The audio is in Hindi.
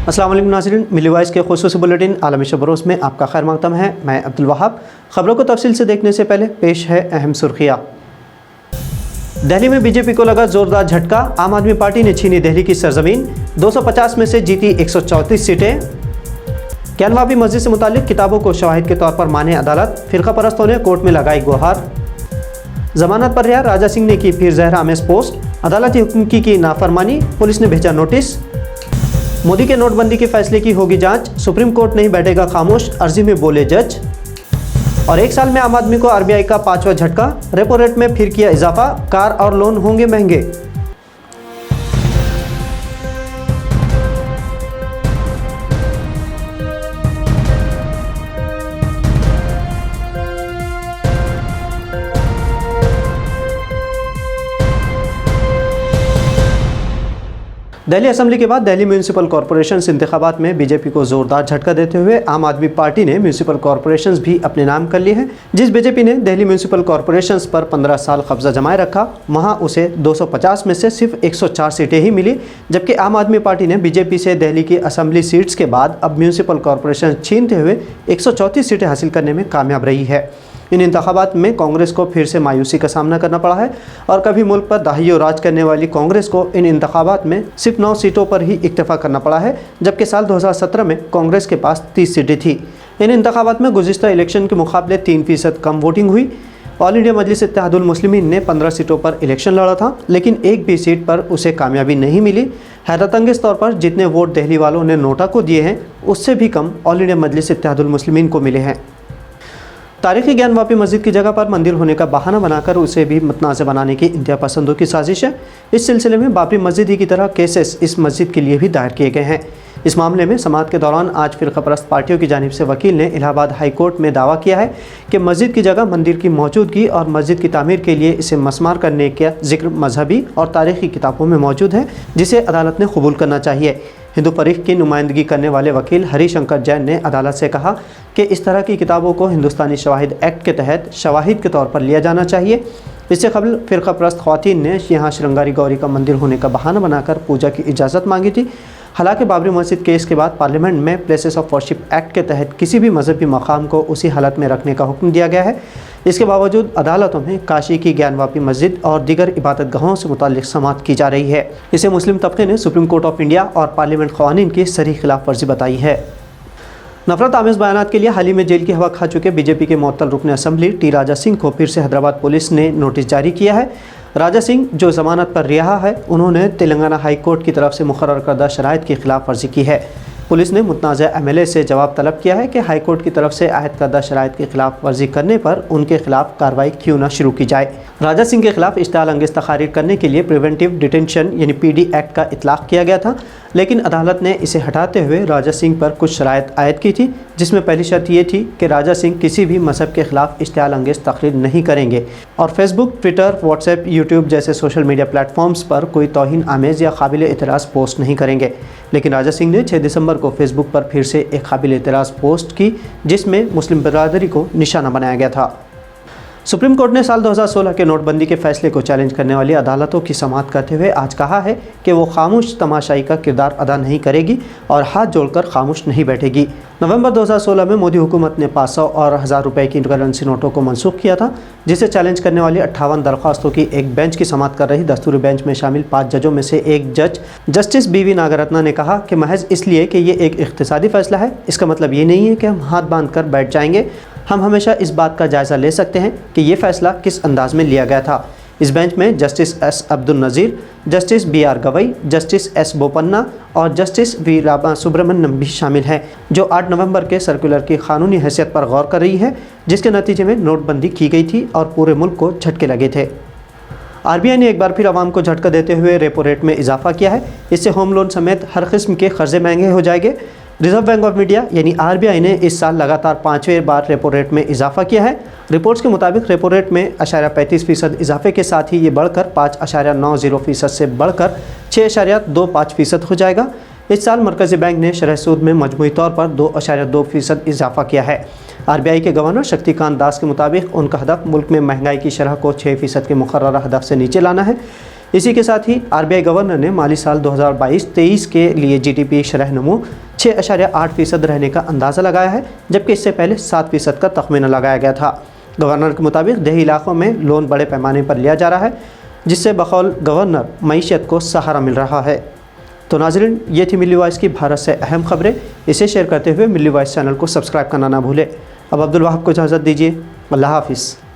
अस्सलाम वालेकुम नाज़रीन, मिली वॉइस के खुसूसी बुलेटिन आलमी शब-ए-रोज़ में आपका खैर मक़दम है। मैं अब्दुल वहाब। ख़बरों को तफसील से देखने से पहले पेश है अहम सुर्खियाँ। दिल्ली में बीजेपी को लगा ज़ोरदार झटका। आम आदमी पार्टी ने छीनी दिल्ली की सरजमीन, 250 में से जीती 134 सीटें। ज्ञानवापी मस्जिद से मुतालिक किताबों को शवाहिद के तौर पर माने अदालत, फ़िरका परस्तों ने कोर्ट में लगाई गुहार। जमानत पर रिहा राजा सिंह ने की फिर जहर आमेज पोस्ट, अदालती हुक्म की नाफरमानी, पुलिस ने भेजा नोटिस। मोदी के नोटबंदी के फैसले की होगी जांच, सुप्रीम कोर्ट नहीं बैठेगा खामोश, अर्जी में बोले जज। और एक साल में आम आदमी को आरबीआई का 5वां झटका, रेपो रेट में फिर किया इजाफा, कार और लोन होंगे महंगे। दिल्ली असेंबली के बाद दिल्ली म्यूनिसिपल कॉरपोरेशन इंतखाबात में बीजेपी को जोरदार झटका देते हुए आम आदमी पार्टी ने म्यूनिसिपल कॉरपोरेशंस भी अपने नाम कर लिए हैं। जिस बीजेपी ने दिल्ली म्यूनिसिपल कॉरपोरेशंस पर 15 साल कब्जा जमाए रखा, वहां उसे 250 में से सिर्फ 104 सीटें ही मिली, जबकि आम आदमी पार्टी ने बीजेपी से दिल्ली की असेंबली सीट्स के बाद अब म्यूनिसिपल कॉरपोरेशन छीनते हुए 134 सीटें हासिल करने में कामयाब रही है। इन इंतखाबात में कांग्रेस को फिर से मायूसी का सामना करना पड़ा है और कभी मुल्क पर दहाइयों राज करने वाली कांग्रेस को इन इंतखाबात में सिर्फ 9 सीटों पर ही इक्तफा करना पड़ा है, जबकि साल 2017 में कांग्रेस के पास 30 सीटें थी। इन इंतखाबात में गुज़िश्ता इलेक्शन के मुकाबले 3% कम वोटिंग हुई। ऑल इंडिया मजलिस इत्तेहादुल मुस्लिमीन ने 15 सीटों पर इलेक्शन लड़ा था, लेकिन एक भी सीट पर उसे कामयाबी नहीं मिली। हैरतअंगेज़ तौर पर जितने वोट दिल्ली वालों ने नोटा को दिए हैं, उससे भी कम ऑल इंडिया मजलिस इत्तेहादुल मुस्लिमीन को मिले हैं। तारीखी ज्ञानवापी मस्जिद की जगह पर मंदिर होने का बहाना बनाकर उसे भी मुतनाज़ बनाने की इंतहा पसंदों की साजिश है। इस सिलसिले में बाबरी मस्जिद ही की तरह केसेस इस मस्जिद के लिए भी दायर किए गए हैं। इस मामले में समाअत के दौरान आज फ़िरक़ापरस्त पार्टियों की जानिब से वकील ने इलाहाबाद हाई कोर्ट में दावा किया है कि मस्जिद की जगह मंदिर की मौजूदगी और मस्जिद की तामीर के लिए इसे मसमार करने का जिक्र मजहबी और तारीख़ी किताबों में मौजूद है, जिसे अदालत ने कबूल करना चाहिए। हिंदू फरीक की नुमाइंदगी करने वाले वकील हरिशंकर जैन ने अदालत से कहा कि इस तरह की किताबों को हिंदुस्तानी शवाहिद एक्ट के तहत शवाहिद के तौर पर लिया जाना चाहिए। इससे कबल फ़िरक़ापरस्त ख़वातीन ने यहाँ श्रृंगारी गौरी का मंदिर होने का बहाना बनाकर पूजा की इजाज़त मांगी थी। हालांकि बाबरी मस्जिद केस के बाद पार्लियामेंट में प्लेसेस ऑफ वर्शिप एक्ट के तहत किसी भी मजहबी मकाम को उसी हालत में रखने का हुक्म दिया गया है। इसके बावजूद अदालतों में काशी की ज्ञानवापी मस्जिद और दीगर इबादत गाहों से मुताल्लिक़ समाअत की जा रही है। इसे मुस्लिम तबके ने सुप्रीम कोर्ट ऑफ इंडिया और पार्लियामेंट क़वानीन की सरीह खिलाफ वर्जी बताई है। नफरत आमेज़ बयानात के लिए हाल ही में जेल की हवा खा चुके बीजेपी के मुअत्तल रुकन असम्बली टी राजा सिंह को फिर से हैदराबाद पुलिस ने नोटिस जारी किया है। राजा सिंह जो ज़मानत पर रिहा है, उन्होंने तेलंगाना हाई कोर्ट की तरफ से मुकर्रर करदा शराइत की खिलाफ वर्जी की है। पुलिस ने मुतनाज़ा एमएलए से जवाब तलब किया है कि हाई कोर्ट की तरफ से आयद करदा शराइत की खिलाफ वर्जी करने पर उनके खिलाफ कार्रवाई क्यों न शुरू की जाए। राजा सिंह के खिलाफ इश्तिआल अंगेज़ तकारीर करने के लिए प्रिवेंटिव डिटेंशन यानी पीडी एक्ट का इतलाक़ किया गया था, लेकिन अदालत ने इसे हटाते हुए राजा सिंह पर कुछ शराइत आयद की थी, जिसमें पहली शर्त ये थी कि राजा सिंह किसी भी मज़हब के खिलाफ इश्तिआल अंगेज़ तकरीर नहीं करेंगे और फेसबुक, ट्विटर, व्हाट्सएप, यूट्यूब जैसे सोशल मीडिया प्लेटफॉर्म्स पर कोई तौहीन आमेज़ या काबिल एतराज़ पोस्ट नहीं करेंगे। लेकिन राजा सिंह ने 6 दिसंबर को फेसबुक पर फिर से एक काबिल एतराज़ पोस्ट की, जिसमें मुस्लिम बरादरी को निशाना बनाया गया था। सुप्रीम कोर्ट ने साल 2016 के नोटबंदी के फैसले को चैलेंज करने वाली अदालतों की समाअत करते हुए आज कहा है कि वो खामोश तमाशाई का किरदार अदा नहीं करेगी और हाथ जोड़कर खामोश नहीं बैठेगी। नवंबर 2016 में मोदी हुकूमत ने 500 और 1000 रुपये की करेंसी नोटों को मनसूख किया था, जिसे चैलेंज करने वाली 58 दरख्वास्तों की एक बेंच की समाअत कर रही दस्तूरी बेंच में शामिल 5 जजों में से एक जज जस्टिस बीवी नागरत्ना ने कहा कि महज इसलिए कि ये एक इख्तिसादी फ़ैसला है, इसका मतलब ये नहीं है कि हम हाथ बांध कर बैठ जाएंगे। हम हमेशा इस बात का जायज़ा ले सकते हैं कि ये फ़ैसला किस अंदाज में लिया गया था। इस बेंच में justice S Abdul Nazeer, justice BR Gavai, justice S Bopanna और जस्टिस V रामा सुब्रमण्यम भी शामिल हैं, जो 8 नवंबर के सर्कुलर की कानूनी हैसियत पर गौर कर रही है, जिसके नतीजे में नोटबंदी की गई थी और पूरे मुल्क को झटके लगे थे। RBI ने एक बार फिर आवाम को झटका देते हुए रेपो रेट में इजाफा किया है। इससे होम लोन समेत हर किस्म के कर्जे महंगे हो जाएंगे। रिजर्व बैंक ऑफ इंडिया यानी RBI ने इस साल लगातार 5वें बार रेपो रेट में इजाफा किया है। रिपोर्ट्स के मुताबिक रेपो रेट में 0.35% इजाफे के साथ ही ये बढ़कर 5.90% से बढ़कर 6.25% हो जाएगा। इस साल मरकज़ी बैंक ने शरह सूद में मजमूई तौर पर 2.2% इजाफा किया है। RBI के गवर्नर शक्तिकांत दास के मुताबिक उनका हदफ मुल्क में महंगाई की शरह को 6% के मुकर्ररा हदफ से नीचे लाना है। इसी के साथ ही RBI गवर्नर ने माली साल 2022-23 के लिए GDP शरह नमू 6.8% रहने का अंदाज़ा लगाया है, जबकि इससे पहले 7% का तखमीना लगाया गया था। गवर्नर के मुताबिक देही इलाकों में लोन बड़े पैमाने पर लिया जा रहा है, जिससे बकौल गवर्नर मईशत को सहारा मिल रहा है। तो नाज़रीन, ये थी मिल्ली वॉइस की भारत से अहम खबरें। इसे शेयर करते हुए मिल्ली वॉइस चैनल को सब्सक्राइब करना ना भूलें। अब अब्दुल वहाब को इजाज़त दीजिए। अल्लाह हाफिज़।